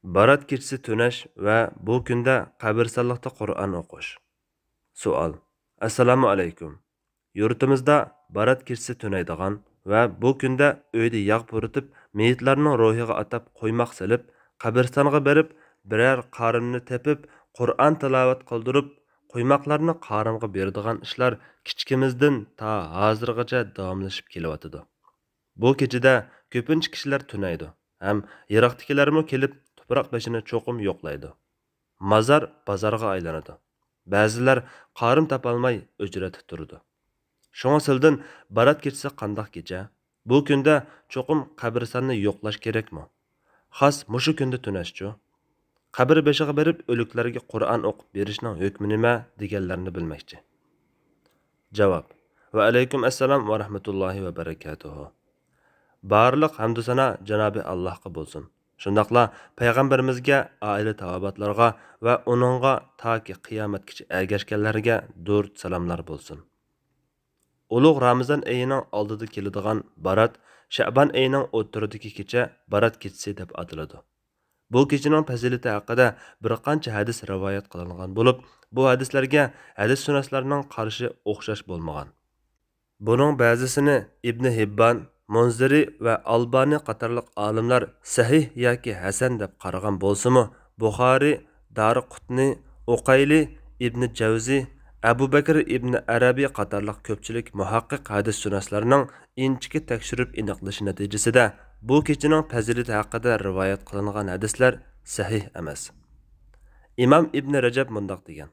Barat kechisi tunash va bu kunda qabristonlikda Qur'on o'qish. Savol. Assalomu alaykum. Yurtimizda barat kechisi tunaydigan va bu kunda uyda yog' puritib, meyitlarning ruhiga atab qo'ymoq silib, qabristonga berib, biror qorinni tepib, Qur'on tilovat qildirib, qo'ymoqlarni qoringa beradigan ishlar kichkimizdan ta hozirgacha davomlashib kelyotidi. Bu kechida ko'pincha kishilar tunaydi. Ham yiroqdagilarmi kelib tuproq beshini cho'qim yo'qlaydi. Mazar bozorga aylanadi. Ba'zilar qorin topolmay o'jratib turdi. Şoňa sildan barat kechsa qandaq kecha? Bu kunda cho'qim qabristonni yo'qlash kerakmi? Xas mushu kunda tunashchu. Qabr beshiga berib o'liklarga Qur'on o'qib berishning hukmi nima deganlarni bilmoqchi. Javob. Va alaykum assalom va rahmatullohi va barakatuh. Barliq hamd sana Janobi Allohga bo'lsin. Shundaqla payg'ambarimizga, oila tavobatlarga va uningga toki qiyomatgacha ergashganlarga durud salomlar bo'lsin. Ulug' Ramazon oyining oldida keladigan barat Sha'ban oyining o'rtasidagi kecha barat kechasi deb ataladi. Bu kechaning fazilati haqida bir qancha hadis rivoyat qilingan bo'lib, bu hadislarga hadis sunnatlarining qarshi o'xshash bo'lmagan. Buning ba'zisini Ibn Hibban, Munziri va Albani qatorliq olimlar sahih yoki hasan deb qaragan bo'lsa-mu, Buxoriy, Dariqutni, Uqayli, Ibn Javzi, Abu Bakr ibn Arabiy qatorliq ko'pchilik muhaqqiq hadis sunnatlarining inchiki tekshirib aniqlashi natijasida bu kechaning fazilati haqida rivoyat qilingan hadislar sahih emas. Imom Ibn Rajab mundoq degan: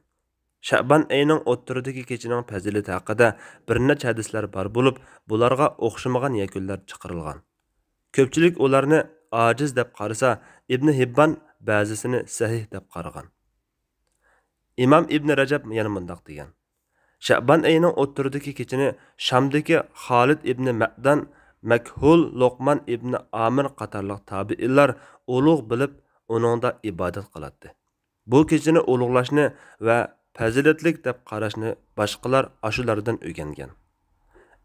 Sha'ban oyining o'rtasidagi kechaning fazilati haqida bir necha hadislar bor bo'lib, bularga o'xshamagan yakunlar chiqarilgan. Ko'pchilik ularni ojiz deb qarasa, Ibn Hibban ba'zisini sahih deb qaragan. Imom Ibn Rajab yana mundoq degan: Sha'ban oyining o'rtasidagi kechani Shamdagi Xolid ibn Ma'dan, Makhul, Luqman ibn Amir qatorliq tabiinlar ulug' bilib, uningda ibodat qiladi. Bu kechani ulug'lashni va fazilatlik deb qarashni boshqalar ashulardan o'rgangan.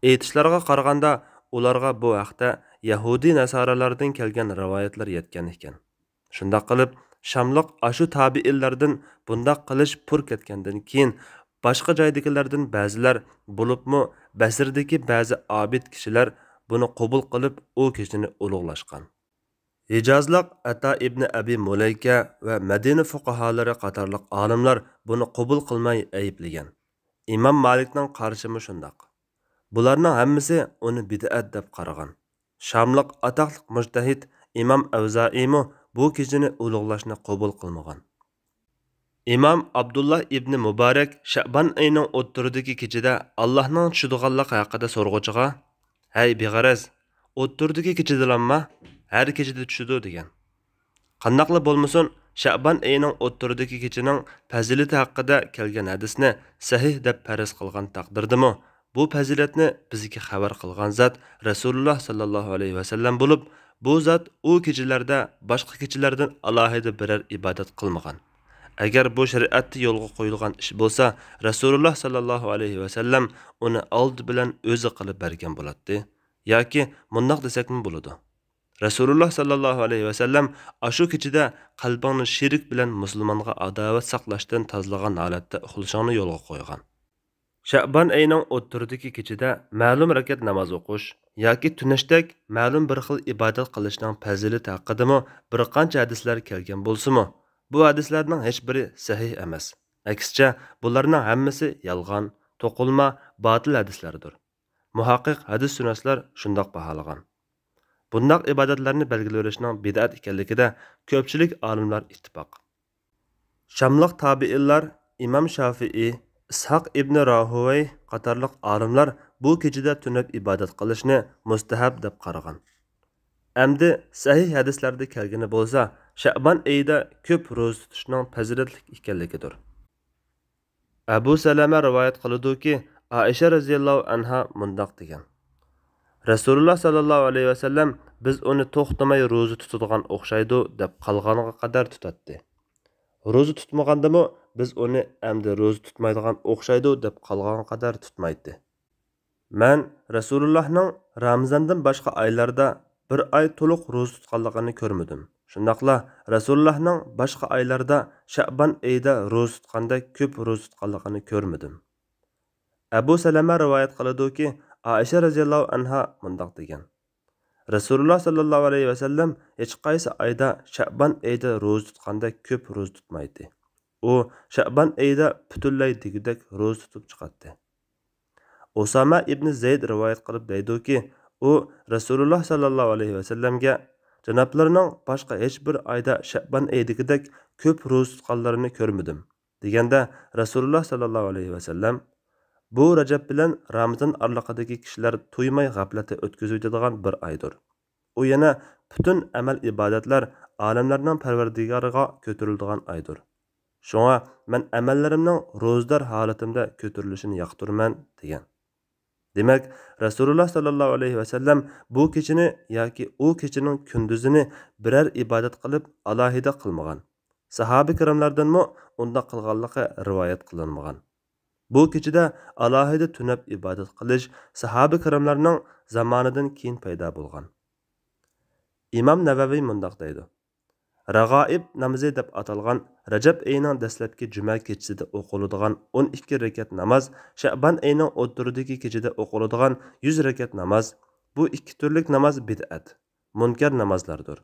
Aytishlarga qaraganda ularga bu haqda Yahudi nasoralardan kelgan rivoyatlar yetgan ekan. Shunda qilib Shamliq ashu tabiinlardan bundoq qilish pur ketgandan keyin boshqa joydagilardan ba'zilar bo'libmi Basrdagi ba'zi obid kishilar buni qabul qilib u kechani ulug'lashgan. Hijozliq Ata ibn Abi Mulayka va Madina fuqaholari qatorliq olimlar buni qabul qilmay ayblagan. Imom Malikning qarshimi shundoq. Bularning hammasi uni bid'at deb qaragan. Shamliq atoqli mujtahid Imom Avzaiymi bu kechani ulug'lashni qabul qilmagan. Imom Abdullah ibn Mubarak Sha'ban oyining o'rtasidagi kechada Allohning tushadiganligi haqida so'rg'uchiga: "Hay beg'araz, o'rtasidagi kechadalanma, har kechada tushadi" degan. Qandaqla bo'lmasin, Sha'ban oyining o'rtasidagi kechaning fazilati haqida kelgan hadisni sahih deb faraz qilgan taqdirdami, bu fazilatni bizga xabar qilgan zot Rasululloh sallallohu alayhi vasallam bo'lib, bu zot u kechalarda boshqa kechalardan alohida biror ibodat qilmagan. Agar bu shariatda yo'lga qo'yilgan ish bo'lsa, Rasululloh sallallohu alayhi vasallam uni old bilan o'zi qilib bergan bo'ladi. Yoki mundoq desakmi bo'ladi. Rasululloh sallallohu alayhi vasallam ashu kechida qalbingni shirik bilan musulmonga adovat saqlashdan tozalagan holatda uxlashingni yo'lga qo'ygan. Sha'ban oyining o'rtasidagi kechada ma'lum rakat namoz o'qish yoki tunashdak ma'lum bir xil ibodat qilishning fazilati haqida bir qancha hadislar kelgan bo'lsa-mu, bu hadislarning hech biri sahih emas. Aksicha, bularning hammasi yolg'on, to'qilma, botil hadislardir. Muhaqqiq hadis sunnatlar shundoq baholagan. Bundoq ibodatlarni belgilovishning bid'at ekanligida ko'pchilik olimlar ittifoq. Shamliq tabiinlar Imom Shafiiy, Ishaq ibn Rahoviy qatorliq olimlar bu kechada tunab ibodat qilishni mustahab deb qaragan. Endi sahih hadislarda kelgani bo'lsa, Sha'ban oyida ko'p ro'za tutishning fazilatli ekanligidir. Abu Salama rivoyat qiladi-ki, Aisha radhiyallohu anha mundoq degan: Rasululloh sallallohu alayhi vasallam biz uni to'xtamay ro'za tutadigan o'xshaydi deb qolganiga qadar tutatdi. Ro'za tutmagandimi biz uni endi ro'za tutmaydigan o'xshaydi deb qolgan qadar tutmaydi. Men Rasulullohning Ramazondan boshqa oylarda bir oy to'liq ro'za tutganligini ko'rmadim. Shundaqla Rasulullahning boshqa oylarda Sha'ban oyida ro'za tutganda ko'p ro'za tutganligini ko'rmadim. Abu Salama rivoyat qiladiki, Aisha radhiyallohu anha mundaq degan: Rasululloh sallallohu alayhi vasallam hech qaysi oyda Sha'ban oyida ro'za tutganda ko'p ro'za tutmaydi. U Sha'ban oyida butunlay degudek ro'za tutib chiqadi. Osama ibn Zayd rivoyat qilib deydiki, u Rasululloh sallallohu alayhi vasallamga janoblarining boshqa hech bir oyda Sha'ban oyidagidek ko'p ro'za tutganlarini ko'rmadim deganda, Rasululloh sallallohu alayhi vasallam bu Rajab bilan Ramazon oraliqidagi kishilar to'ymay g'aflatda o'tkazadigan bir oydir. U yana butun amal ibodatlar olamlarning Parvardigoriga ko'tariladigan oydir. Shunga men amallarimning ro'zdor holatimda ko'tarilishini yoqtiraman degan. Demak, Rasululloh sallallohu alayhi vasallam bu kechini yoki u kechining kunduzini biror ibodat qilib alohida qilmagan. Sahoba kiramlardanmi unda qilganligi rivoyat qilinmagan. Bu kechida alohida tunab ibodat qilish sahoba kiramlarning zamonidan keyin paydo bo'lgan. Imom Navaviy mundaq deydi: Rag'oib namozi deb atalgan Rajab oyining dastlabki juma kechasida o'qiladigan 12 rakat namoz, Sha'ban oyining o'rtasidagi kechada o'qiladigan 100 rakat namoz, bu ikki turlik namoz bid'at, munkar namozlardir.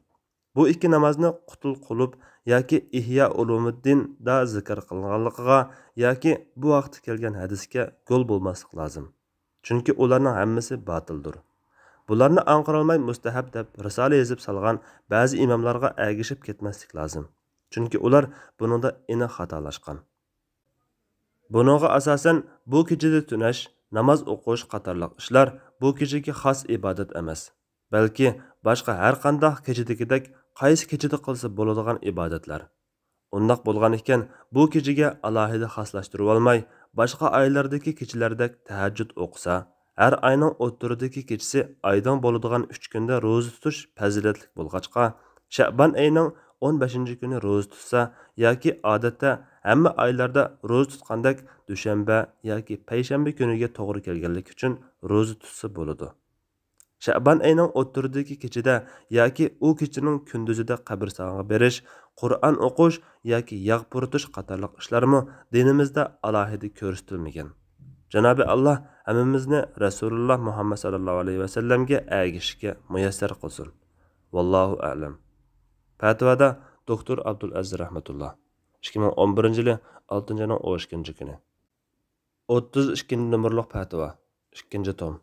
Bu ikki namozni Qutul Qulub yoki Ihya Ulumuddin da zikr qilinganligiga yoki bu vaqtda kelgan hadisga qo'l bo'lmaslik lozim. Chunki ularning hammasi batildir. Bularni anqirolmay mustahab deb risola yozib salgan ba'zi imomlarga ergishib ketmaslik lozim. Chunki ular buningda aniq xatolashgan. Buningga asosan bu kechada tunash, namoz o'qish qatorliq ishlar bu kechaga xos ibodat emas, balki boshqa har qanday kechadagidek qaysi kechada qilsa bo'ladigan ibodatlar. Undaq bo'lgan ekan, bu kechaga alohida xoslashtirib olmay, boshqa oylardagi kechalardek tahajjud o'qisa, har oyning o'rtasidagi kechasi oydan bo'ladigan 3 kunda ro'za tutish fazilatli bo'lg'achqa, Sha'ban oyining 15-kuni ro'za tutsa yoki odatda hamma oylarda ro'za tutgandek dushanba yoki payshanba kuniga to'g'ri kelganligi uchun ro'za tutsa bo'ladi. Sha'ban oyining o'rtasidagi kechada yoki u kechining kunduzida qabristonga berish, Qur'on o'qish yoki yog' puritish qatorliq ishlarmi dinimizda alohida ko'rsatilmagan. Janobi Alloh hammamizni Rasululloh Muhammad sallallohu alayhi vasallamga ergishishga muyassar qilsin. Vallohu a'lam. Fatvoda doktor Abdul Aziz rahmatulloh 2011-yili 6-oyning 12-kuni. 32 nomerlik fatvo, 2-tom.